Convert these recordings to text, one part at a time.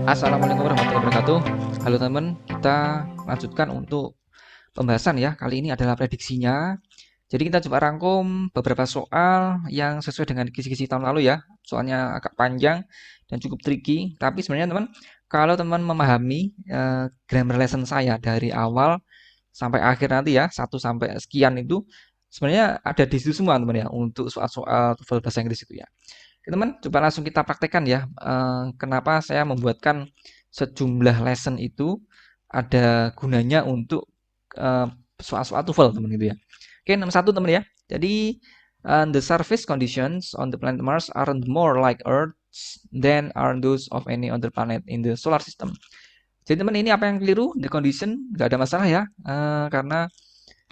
Assalamualaikum warahmatullahi wabarakatuh. Halo teman, kita lanjutkan untuk pembahasan ya. Kali ini adalah prediksinya. Jadi kita coba rangkum beberapa soal yang sesuai dengan kisi-kisi tahun lalu ya. Soalnya agak panjang dan cukup tricky. Tapi sebenarnya teman, kalau teman memahami grammar lesson saya dari awal sampai akhir nanti ya, 1 sampai sekian itu sebenarnya ada di situ semua teman ya untuk soal-soal TOEFL bahasa Inggris itu ya. Oke, teman, coba langsung kita praktekkan ya. Kenapa saya membuatkan sejumlah lesson itu ada gunanya untuk eh, soal-soal TOEFL, teman gitu ya. Oke, nomor satu teman ya. Jadi the surface conditions on the planet Mars aren't more like Earth than are those of any other planet in the solar system. Jadi teman ini apa yang keliru? The condition nggak ada masalah ya, karena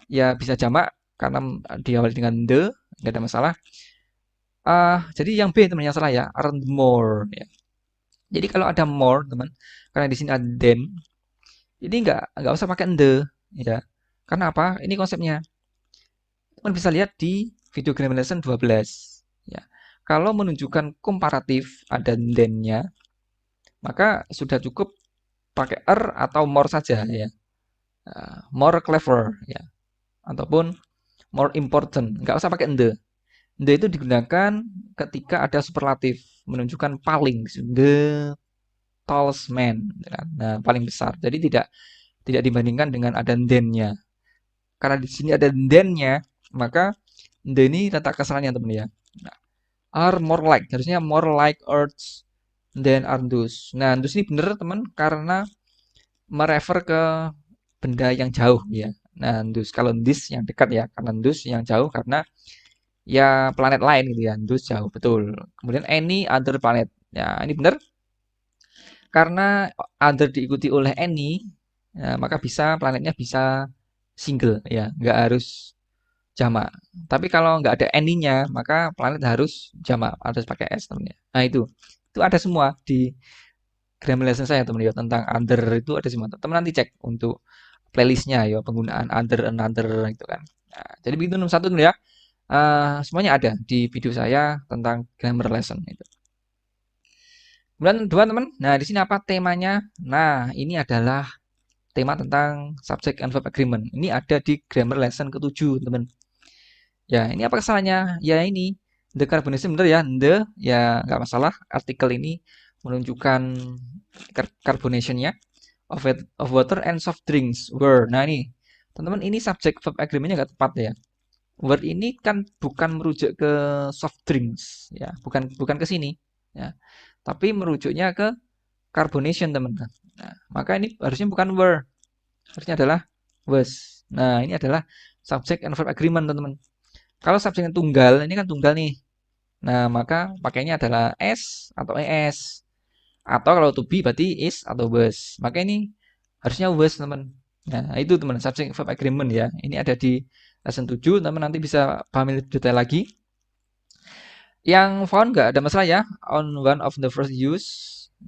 ya bisa jamak karena diawali dengan the, nggak ada masalah. Jadi yang B teman yang salah ya, aren't more ya. Jadi kalau ada more teman, karena di sini ada than, ini nggak usah pakai the ya. Karena apa? Ini konsepnya. Teman bisa lihat di video grammar lesson 12 ya. Kalau menunjukkan komparatif ada than-nya, maka sudah cukup pakai atau more saja ya. More clever ya, ataupun more important, nggak usah pakai the. The itu digunakan ketika ada superlatif menunjukkan paling, the tallest man, nah paling besar. Jadi tidak dibandingkan dengan ada then-nya. Karena di sini ada then-nya, maka the ini letak kesalahannya teman ya. Nah, are more like, harusnya more like Earth than are those. Nah, those ini benar teman karena merefer ke benda yang jauh ya. Nah, those kalau this yang dekat ya, karena those yang jauh karena ya planet lain gitu ya. Those jauh betul. Kemudian any other planet. Ya, ini benar karena other diikuti oleh any, ya, maka bisa planetnya bisa single ya, nggak harus jamak. Tapi kalau nggak ada any-nya, maka planet harus jamak, harus pakai s temennya. Nah itu ada semua di grammar lesson saya teman ya tentang other itu ada semua. Teman nanti cek untuk playlistnya ya penggunaan other another itu kan. Nah, jadi begitu nomor satu ya. Semuanya ada di video saya tentang grammar lesson itu. Kemudian dua teman. Nah di sini apa temanya? Nah ini adalah tema tentang subject and verb agreement. Ini ada di grammar lesson ke-7, teman. Ya, ini apa kesalahannya? Ya ini, the carbonation benar ya, the ya nggak masalah. Artikel ini menunjukkan carbonation-nya of water and soft drinks were. Nah ini, teman-teman ini subject verb agreement-nya nggak tepat ya. Were ini kan bukan merujuk ke soft drinks ya, bukan bukan ke sini ya. Tapi merujuknya ke carbonation, teman-teman. Nah, maka ini harusnya bukan were, harusnya adalah was. Nah, ini adalah subject and verb agreement, teman-teman. Kalau subjeknya tunggal, ini kan tunggal nih. Nah, maka pakainya adalah s atau es. Atau kalau to be berarti is atau was. Maka ini harusnya was, teman. Nah, itu teman, subject verb agreement ya. Ini ada di lesson 7, teman nanti bisa pahami lebih detail lagi. Yang found nggak ada masalah ya. On one of the first use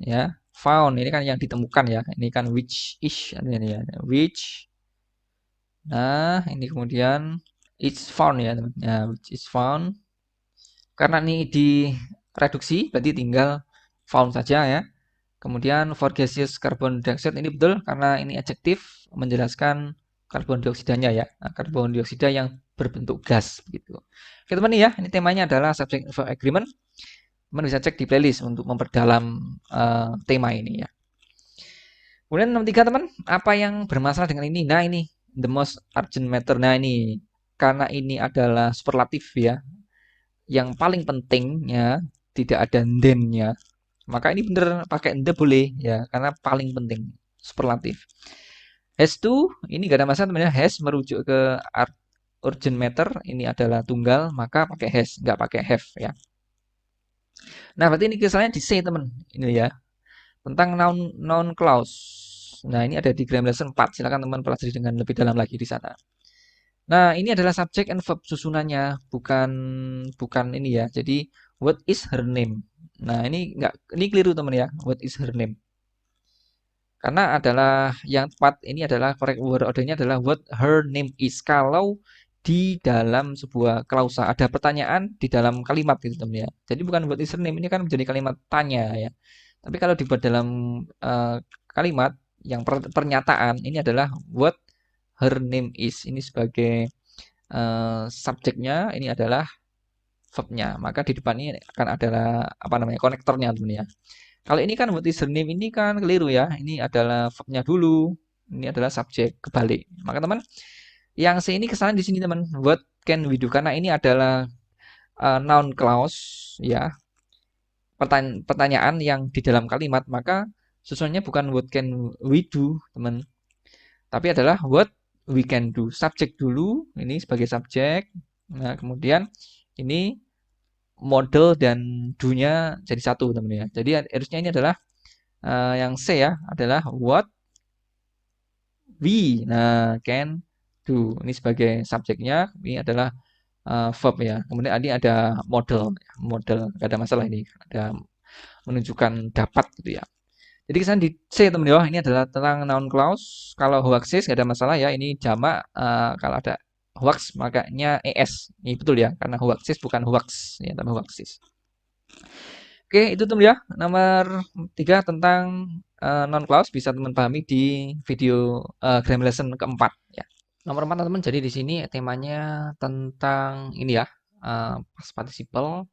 ya. Found ini kan yang ditemukan ya. Ini kan which is ini ya. Which. Nah, ini kemudian it's found ya, teman. Ya, which is found. Karena ini direduksi, berarti tinggal found saja ya. Kemudian for gaseous carbon dioxide ini betul karena ini adjektif menjelaskan karbon dioksidanya ya. Nah, karbon dioksida yang berbentuk gas begitu. Oke teman ya, ini temanya adalah subject verb agreement. Teman bisa cek di playlist untuk memperdalam tema ini ya. Kemudian nomor 3 teman, apa yang bermasalah dengan ini? Nah ini the most urgent matter. Nah ini karena ini adalah superlatif ya, yang paling pentingnya tidak ada then-nya, maka ini bener pakai the boleh ya karena paling penting superlatif. Has to ini gak ada masalah teman-teman, has merujuk ke urgent matter, ini adalah tunggal maka pakai has, nggak pakai have ya. Nah berarti ini misalnya di C teman ini ya tentang noun clause. Nah ini ada di grammar lesson 4, silakan teman pelajari dengan lebih dalam lagi di sana. Nah, ini adalah subject and verb susunannya, bukan bukan ini ya. Jadi what is her name? Nah, ini keliru teman ya. What is her name? Karena adalah yang tepat ini adalah correct word ordernya adalah what her name is. Kalau di dalam sebuah klausa ada pertanyaan di dalam kalimat gitu teman ya. Jadi bukan what is her name, ini kan menjadi kalimat tanya ya. Tapi kalau dibuat dalam kalimat yang pernyataan, ini adalah what her name is. Ini sebagai subjeknya, ini adalah verbnya. Maka di depan ini akan adalah apa namanya konektornya teman ya. Kalau ini kan what is her name ini kan keliru ya. Ini adalah verbnya dulu. Ini adalah subjek kebalik. Maka teman yang C ini kesalahan di sini teman. What can we do? Karena ini adalah noun clause ya. Pertanyaan yang di dalam kalimat, maka sesuatunya bukan what can we do teman, tapi adalah what we can do. Subjek dulu ini sebagai subjek. Nah kemudian ini model dan do-nya jadi satu teman ya. Jadi harusnya ini adalah yang C ya, adalah what we can do. Ini sebagai subjeknya, ini adalah verb ya. Kemudian ini ada model nggak ada masalah, ini ada menunjukkan dapat gitu ya. Jadi kesan di C teman ya, ini adalah tentang noun clause. Kalau hoaxes nggak ada masalah ya, ini jamak. Kalau ada hoax makanya es. Ini betul ya, karena hoaxes bukan hoax ya, tapi hoaxes. Oke, itu teman ya. Nomor 3 tentang noun clause bisa teman pahami di video grammar lesson keempat ya. Nomor 4 teman, jadi di sini temanya tentang ini ya, past participle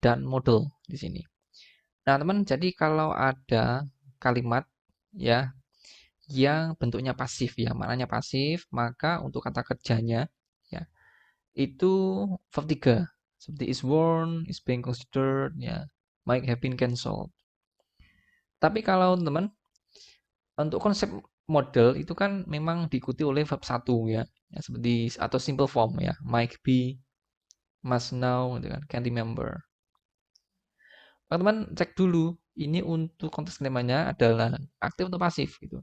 dan model di sini. Nah, teman, jadi kalau ada kalimat ya yang bentuknya pasif ya, maknanya pasif, maka untuk kata kerjanya ya itu verb 3 seperti is worn, is being considered ya, might have been cancelled. Tapi kalau teman untuk konsep model itu kan memang diikuti oleh verb 1 ya, ya seperti atau simple form ya, might be, must know gitu kan, can remember. Teman-teman cek dulu ini untuk konteks temanya adalah aktif atau pasif gitu.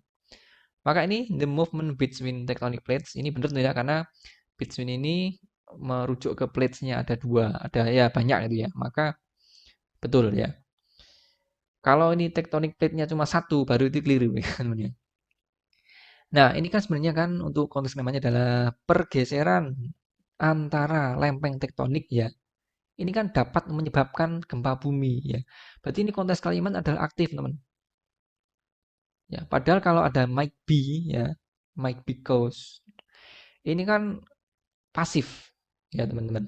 Maka ini the movement between tectonic plates ini benar tidak, karena between ini merujuk ke plates-nya ada dua, ada ya banyak gitu ya. Maka betul ya. Kalau ini tectonic plate-nya cuma satu baru itu keliru ya. Nah, ini kan sebenarnya kan untuk konteks namanya adalah pergeseran antara lempeng tektonik ya. Ini kan dapat menyebabkan gempa bumi ya. Berarti ini konteks kalimat adalah aktif, teman. Ya, padahal kalau ada might be ya, might be cause. Ini kan pasif ya, teman-teman.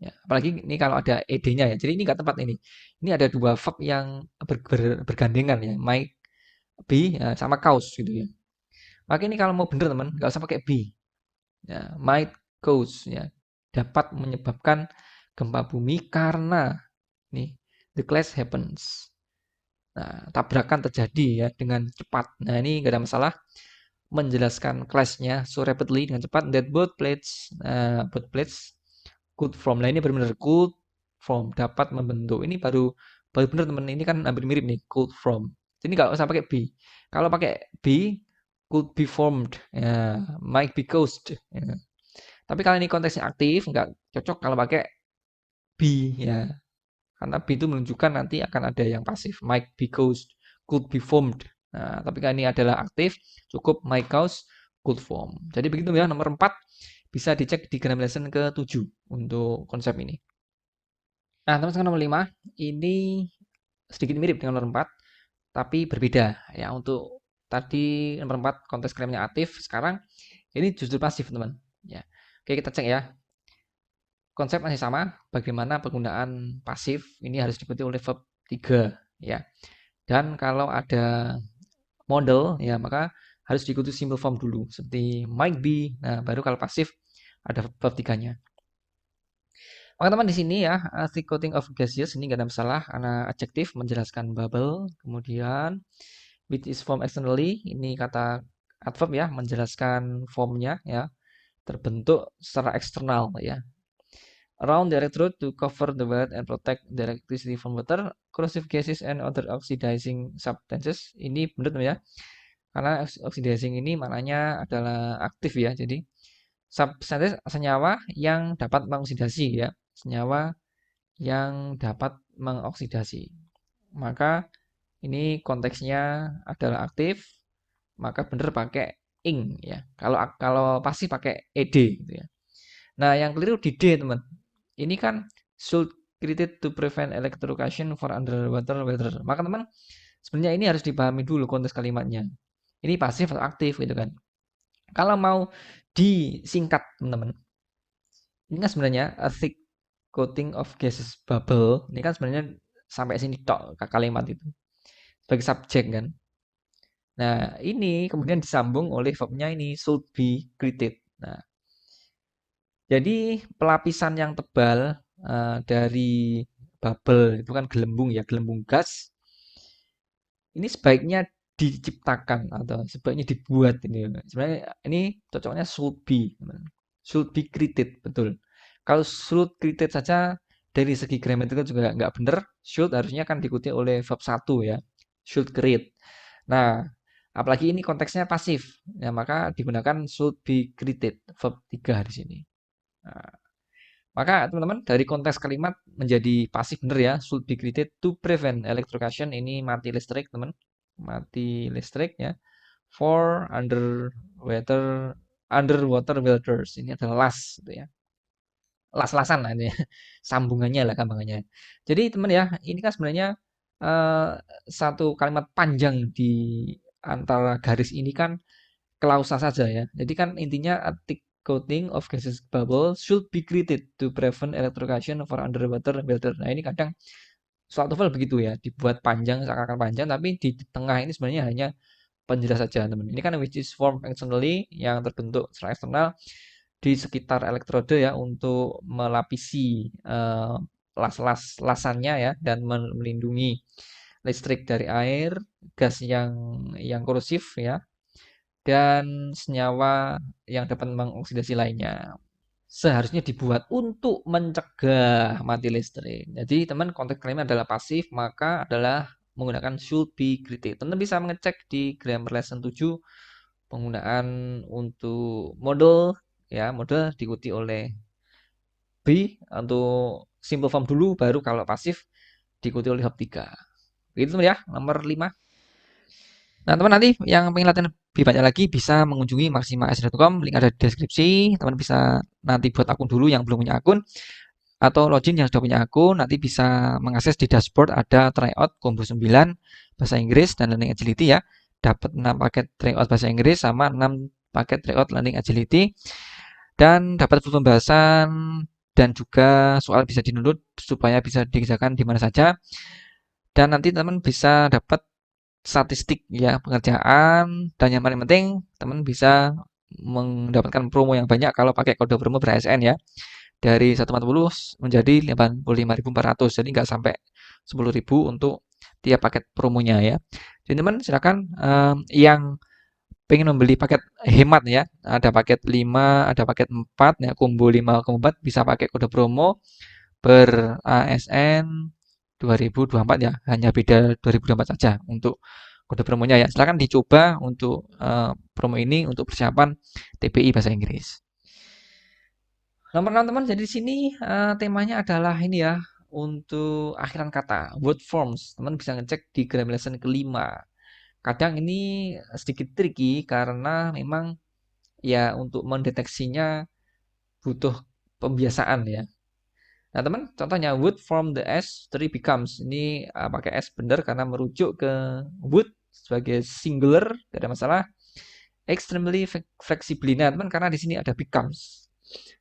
Ya, apalagi ini kalau ada ed-nya ya. Jadi ini nggak tepat ini. Ini ada dua verb yang bergandengan ya, might be ya, sama cause gitu ya. Maka ini kalau mau bener teman, nggak usah pakai be. Ya, might cause ya, dapat menyebabkan gempa bumi karena nih the clash happens. Nah, tabrakan terjadi ya dengan cepat. Nah, ini nggak ada masalah menjelaskan clash-nya so rapidly dengan cepat that both plates could form. Nah, ini benar-benar could form, dapat membentuk. Ini baru benar teman, ini kan hampir mirip nih, could form. Jadi nggak usah pakai be. Kalau pakai be, could be formed, ya, might be caused. Ya. Tapi kalau ini konteksnya aktif, nggak cocok kalau pakai be ya. Karena be itu menunjukkan nanti akan ada yang pasif, might be caused, could be formed. Nah, tapi kalau ini adalah aktif, cukup might cause, could form. Jadi begitu ya, nomor 4 bisa dicek di grammar lesson ke-7 untuk konsep ini. Nah, teman-teman, nomor 5 ini sedikit mirip dengan nomor 4 tapi berbeda ya. Untuk tadi nomor 4 konteks grammarnya aktif, sekarang ini justru pasif, teman. Ya. Oke, kita cek ya. Konsep masih sama, bagaimana penggunaan pasif ini harus diikuti oleh verb 3 ya. Dan kalau ada model ya, maka harus diikuti simple form dulu seperti might be. Nah, baru kalau pasif ada verb 3-nya. Oke teman, di sini ya, the coating of gaseous ini nggak ada masalah karena adjektif menjelaskan bubble. Kemudian which is formed externally, ini kata adverb ya, menjelaskan formnya ya, terbentuk secara eksternal ya. Around the electrode to cover the wire and protect the electricity from water, corrosive gases and other oxidizing substances. Ini benar ya, karena oxidizing ini maknanya adalah aktif ya. Jadi substances senyawa yang dapat mengoksidasi ya, senyawa yang dapat mengoksidasi. Maka ini konteksnya adalah aktif, maka benar pakai ing ya. Kalau kalau pasti pakai ed gitu ya. Nah, yang keliru di D, teman. Ini kan should created to prevent electrocution for underwater weather. Maka teman, sebenarnya ini harus dipahami dulu konteks kalimatnya. Ini pasif atau aktif gitu kan. Kalau mau disingkat teman-teman, ini kan sebenarnya a thick coating of gases bubble. Ini kan sebenarnya sampai sini tok kalimat itu sebagai subjek kan. Nah, ini kemudian disambung oleh verbnya ini should be created. Nah, jadi pelapisan yang tebal dari bubble itu kan gelembung ya, gelembung gas. Ini sebaiknya diciptakan atau sebaiknya dibuat ini. Sebenarnya ini cocoknya should be created, betul. Kalau should created saja dari segi gramatikal juga nggak benar. Should harusnya kan diikuti oleh verb 1 ya. Should create. Nah, apalagi ini konteksnya pasif. Ya, maka digunakan should be created verb 3 di sini. Nah, maka teman-teman dari konteks kalimat menjadi pasif benar ya, should be created to prevent electrocution. Ini mati listrik, teman. Mati listrik ya. For underwater welders. Ini adalah las gitu ya. Las-lasan lah ini ya. Sambungannya lah gampangannya. Jadi teman ya, ini kan sebenarnya eh, satu kalimat panjang di antara garis ini kan klausa saja ya. Jadi kan intinya a thick coating of gaseous bubble should be created to prevent electrocution for underwater welder. Nah, ini kadang suatu file begitu ya, dibuat panjang seakan-akan panjang tapi di tengah ini sebenarnya hanya penjelas saja, teman. Ini kan which is formed externally yang terbentuk secara eksternal di sekitar elektrode ya untuk melapisi las-lasannya ya dan melindungi listrik dari air, gas yang korosif ya dan senyawa yang dapat mengoksidasi lainnya. Seharusnya dibuat untuk mencegah mati listrik. Jadi teman konteks kalimat adalah pasif, maka adalah menggunakan should be created. Teman bisa mengecek di grammar lesson 7 penggunaan untuk model ya, model diikuti oleh B untuk simple form dulu baru kalau pasif diikuti oleh hab 3. Begitu ya, nomor 5. Nah, teman nanti yang pengen latihan lebih banyak lagi bisa mengunjungi maksimaas.com, link ada di deskripsi. Teman bisa nanti buat akun dulu yang belum punya akun atau login yang sudah punya akun, nanti bisa mengakses di dashboard ada tryout combo 9 bahasa Inggris dan learning agility ya. Dapat 6 paket tryout bahasa Inggris sama 6 paket tryout learning agility dan dapat full pembahasan dan juga soal bisa di-download supaya bisa dikerjakan di mana saja. Dan nanti teman bisa dapat statistik ya pengerjaan dan yang paling penting teman bisa mendapatkan promo yang banyak kalau pakai kode promo BRSN ya dari 140 menjadi 85.400 jadi nggak sampai 10.000 untuk tiap paket promonya ya. Jadi teman silakan yang pengen membeli paket hemat ya ada paket 5 ada paket 4 ya combo 5 combo 4 bisa pakai kode promo ber ASN 2024 ya hanya beda 2024 saja untuk kode promonya ya. Silakan dicoba untuk promo ini untuk persiapan TPI bahasa Inggris. Nomor 6 teman, jadi di sini temanya adalah ini ya untuk akhiran kata word forms. Teman bisa ngecek di grammar lesson kelima. Kadang ini sedikit tricky karena memang ya untuk mendeteksinya butuh pembiasaan ya. Nah teman, contohnya would from the S 3 becomes. Ini pakai S benar karena merujuk ke would sebagai singular, tidak ada masalah. Extremely flexibly. Nah teman, karena di sini ada becomes.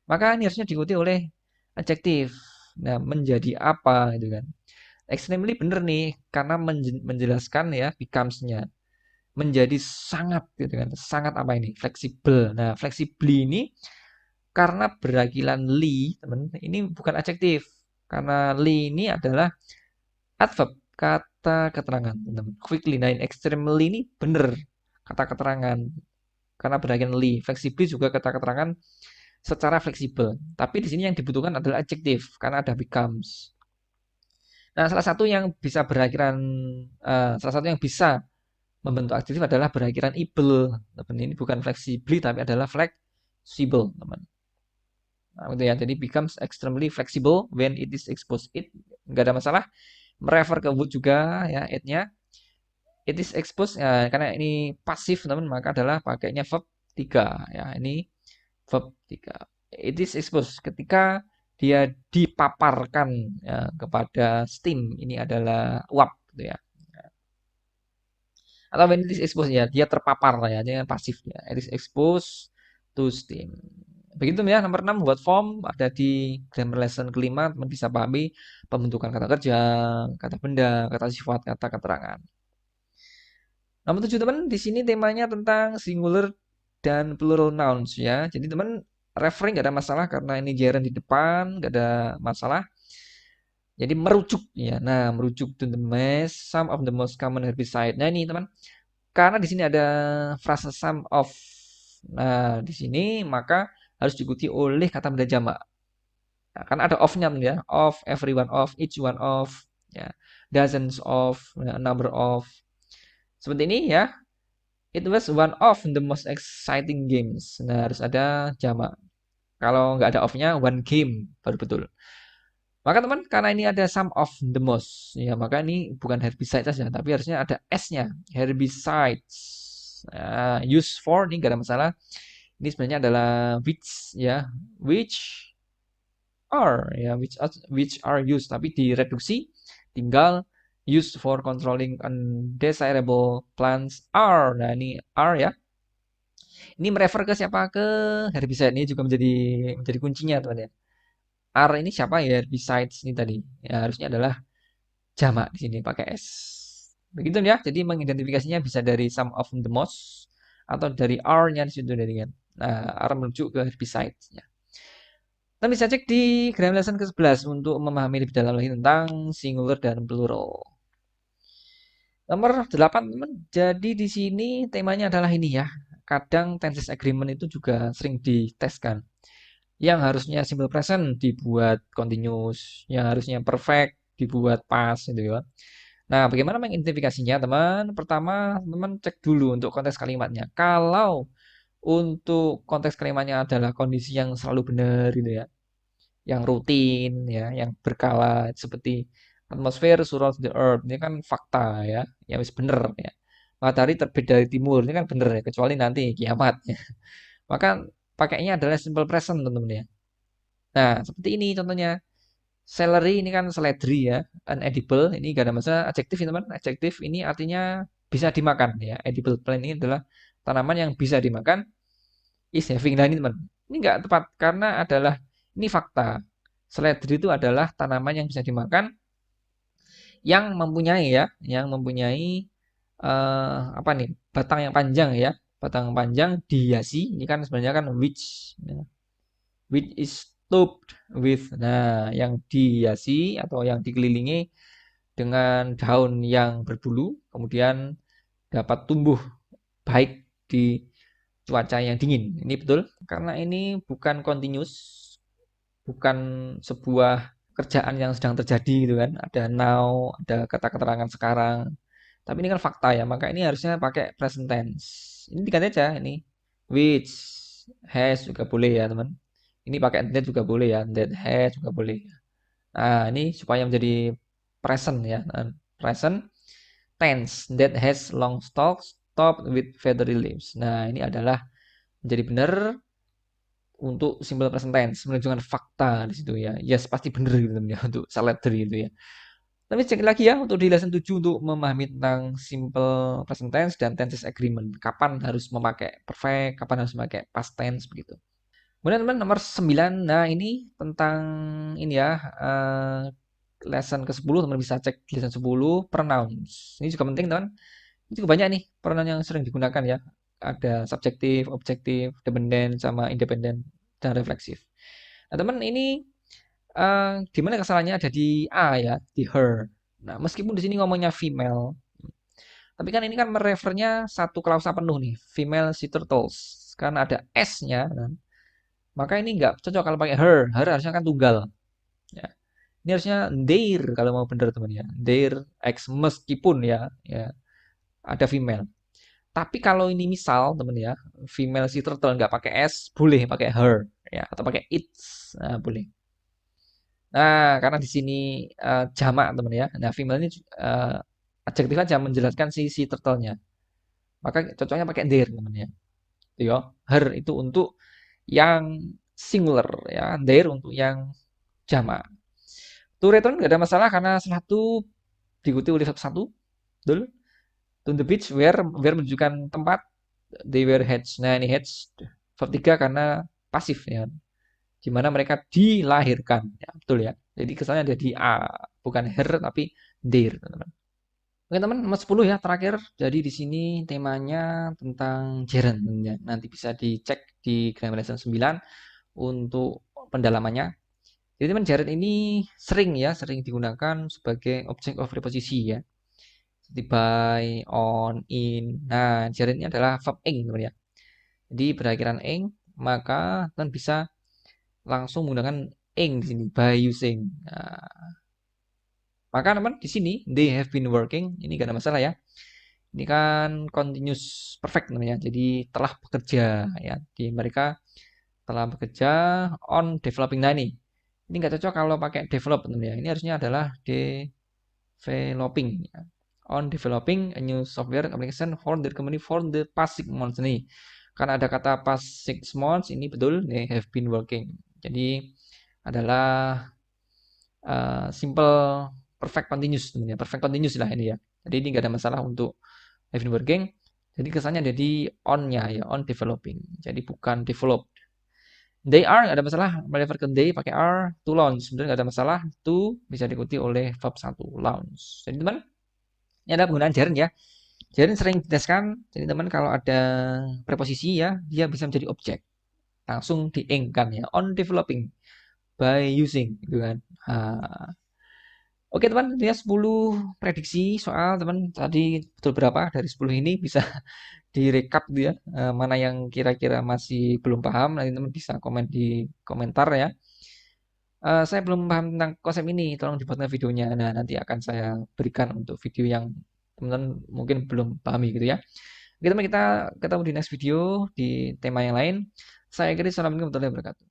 Maka ini harusnya diikuti oleh adjektif. Nah, menjadi apa gitu kan. Extremely bener nih karena menjelaskan ya becomes-nya. Menjadi sangat gitu kan. Sangat apa ini? Fleksibel. Nah, fleksibly ini karena berakilan li, teman, ini bukan adjektif. Karena li ini adalah adverb, kata keterangan, teman. Quickly, nah extremely ini bener kata keterangan karena berakilan li. Flexibly juga kata keterangan secara fleksibel. Tapi di sini yang dibutuhkan adalah adjektif karena ada becomes. Nah, salah satu yang bisa berakhiran salah satu yang bisa membentuk adjektif adalah berakhiran able. Teman, ini bukan flexibly tapi adalah flexible, teman. Nah, gitu ya. Jadi becomes extremely flexible when it is exposed. It nggak ada masalah. Merefer ke would juga ya it-nya. It is exposed ya, karena ini pasif teman maka adalah pakainya verb 3 ya. Ini verb 3. It is exposed ketika dia dipaparkan ya, kepada steam, ini adalah uap gitu ya. Atau when it is exposed ya, dia terpapar ya, dia pasif ya. It is exposed to steam. Begitu ya, nomor 6 buat form ada di grammar lesson kelima, teman bisa pahami pembentukan kata kerja, kata benda, kata sifat, kata keterangan. Nomor 7 teman, di sini temanya tentang singular dan plural nouns ya. Jadi teman referring nggak ada masalah karena ini gerund di depan, nggak ada masalah. Jadi merujuk ya. Nah, merujuk to the most, some of the most common herbicide. Nah, ini teman, karena di sini ada frase some of. Nah, di sini maka harus diikuti oleh kata benda jamak. Nah, karena ada of-nya ya, of, everyone of, each one of, ya, dozens of, a number of. Seperti ini ya. It was one of the most exciting games. Nah, harus ada jamak. Kalau nggak ada of-nya, one game baru betul. Maka teman, karena ini ada some of the most, ya maka ini bukan herbicide saja, tapi harusnya ada s-nya, herbicides. Nah, use for ini nggak ada masalah. Ini sebenarnya adalah which ya, which are ya, which are used, tapi direduksi tinggal used for controlling undesirable plants are. Nah, ini are ya. Ini merefer ke siapa? Ke herbicide. Ini juga menjadi kuncinya teman ya. Are ini siapa ya? Herbicides ini tadi. Ya, harusnya adalah jamak di sini pakai S. Begitu ya. Jadi mengidentifikasinya bisa dari some of the most atau dari are-nya di situ dari kan. Nah, are menuju ke herbicides-nya. Kita bisa cek di grammar lesson ke-11 untuk memahami lebih dalam lagi tentang singular dan plural. Nomor 8 teman. Jadi di sini temanya adalah ini ya. Kadang tenses agreement itu juga sering diteskan. Yang harusnya simple present dibuat continuous, yang harusnya perfect dibuat past gitu ya. Nah, bagaimana mengidentifikasinya, teman? Pertama, teman cek dulu untuk konteks kalimatnya. Kalau untuk konteks kalimatnya adalah kondisi yang selalu benar gitu ya, yang rutin ya, yang berkala seperti atmosfer surrounds the earth, ini kan fakta ya, yang wis bener ya. Matahari terbit dari timur, ini kan bener ya, kecuali nanti kiamat ya. Maka pakainya adalah simple present teman-teman ya. Nah, seperti ini contohnya. Celery ini kan seledri ya, unedible. Ini gak ada masalah. Adjektif ya teman. Adjektif ini artinya bisa dimakan ya. Edible plant ini adalah tanaman yang bisa dimakan. Is having. Nah ini teman. Ini nggak tepat karena adalah ini fakta. Seledri itu adalah tanaman yang bisa dimakan yang mempunyai ya, yang mempunyai apa nih? Batang yang panjang ya. Batang panjang dihiasi. Ini kan sebenarnya kan which ya, which is topped with. Nah, yang dihiasi atau yang dikelilingi dengan daun yang berbulu, kemudian dapat tumbuh baik di cuaca yang dingin. Ini betul, karena ini bukan continuous, bukan sebuah kerjaan yang sedang terjadi gitu kan. Ada now, ada kata keterangan sekarang. Tapi ini kan fakta ya, maka ini harusnya pakai present tense. Ini diganti aja ini. Which has juga boleh ya, teman. Ini pakai that juga boleh ya, that has juga boleh. Nah, ini supaya menjadi present ya. Nah, present tense that has long stalks topped with feathery leaves. Nah, ini adalah menjadi benar untuk simple present tense, menunjukkan fakta di situ ya. Yes, pasti benar gitu ya untuk salatry itu ya. Tapi cek lagi ya untuk di lesson 7 untuk memahami tentang simple present tense dan tenses agreement. Kapan harus memakai perfect, kapan harus memakai past tense begitu. Kemudian teman nomor 9. Nah, ini tentang ini ya, lesson ke-10 teman bisa cek di lesson 10 pronouns. Ini juga penting teman. Ini juga banyak nih pronoun yang sering digunakan ya. Ada subjektif, objektif, dependent, sama independent dan refleksif. Nah, teman ini di mana kesalahannya ada di A ya, di her. Nah, meskipun di sini ngomongnya female, tapi kan ini kan merefernya satu klausa penuh nih, female sea turtles. Karena ada S-nya, kan. Maka ini nggak cocok kalau pakai her. Her harusnya kan tunggal. Ya. Ini harusnya their kalau mau bener teman ya. Their X meskipun ya ada female. Tapi kalau ini misal teman ya, female sea turtle nggak pakai S, boleh pakai her ya atau pakai its. Nah, boleh. Nah, karena di sini jamak teman ya. Nah, female ini adjektif aja menjelaskan si sea turtle-nya. Maka cocoknya pakai their teman ya. Itu ya. Her itu untuk yang singular ya, their untuk yang jamak. To return nggak ada masalah karena salah satu diikuti oleh verb satu, betul. To the beach where menunjukkan tempat, they were hatched. Nah, ini hatched verb 3 karena pasif ya. Di mana mereka dilahirkan. Ya, betul ya. Jadi kesannya ada di A, bukan her tapi their, teman-teman. Oke, teman, nomor 10 ya, terakhir. Jadi di sini temanya tentang gerund ya. Nanti bisa dicek di Grammar Lesson 9 untuk pendalamannya. Jadi teman, gerund ini sering digunakan sebagai object of preposisi ya. Seperti by, on, in. Nah, gerund ini adalah verb ing, teman ya. Jadi berakhiran ing, maka teman bisa langsung menggunakan ing di sini by using. Nah, maka teman di sini they have been working, ini gak ada masalah ya. Ini kan continuous perfect namanya. Jadi telah bekerja ya. Di mereka telah bekerja on developing. Nah ini nggak cocok kalau pakai develop teman ya. Ini harusnya adalah developing ya. On developing a new software application for the company for the past 6 months nih. Karena ada kata past 6 months, ini betul they have been working. Jadi adalah simple perfect continuous teman ya. Perfect continuous lah ini ya. Jadi ini nggak ada masalah untuk have been working. Jadi kesannya ada di on-nya ya, on developing. Jadi bukan develop. They are nggak ada masalah. Melihat ke they pakai are, to launch sebenarnya nggak ada masalah. To bisa diikuti oleh verb 1 launch. Jadi teman, ini ada penggunaan gerund ya. Gerund sering dijelaskan. Jadi teman kalau ada preposisi ya, dia bisa menjadi objek. Langsung diengkan ya, on developing by using gitu kan. Nah, oke teman, ini ya 10 prediksi soal teman tadi betul berapa dari 10 ini bisa direkap gitu ya. Mana yang kira-kira masih belum paham, nanti teman bisa komen di komentar ya. Saya belum paham tentang konsep ini, tolong dibuatnya videonya. Nah, nanti akan saya berikan untuk video yang teman-teman mungkin belum pahami gitu ya. Oke teman, kita ketemu di next video di tema yang lain. Saya kira, assalamualaikum warahmatullahi wabarakatuh.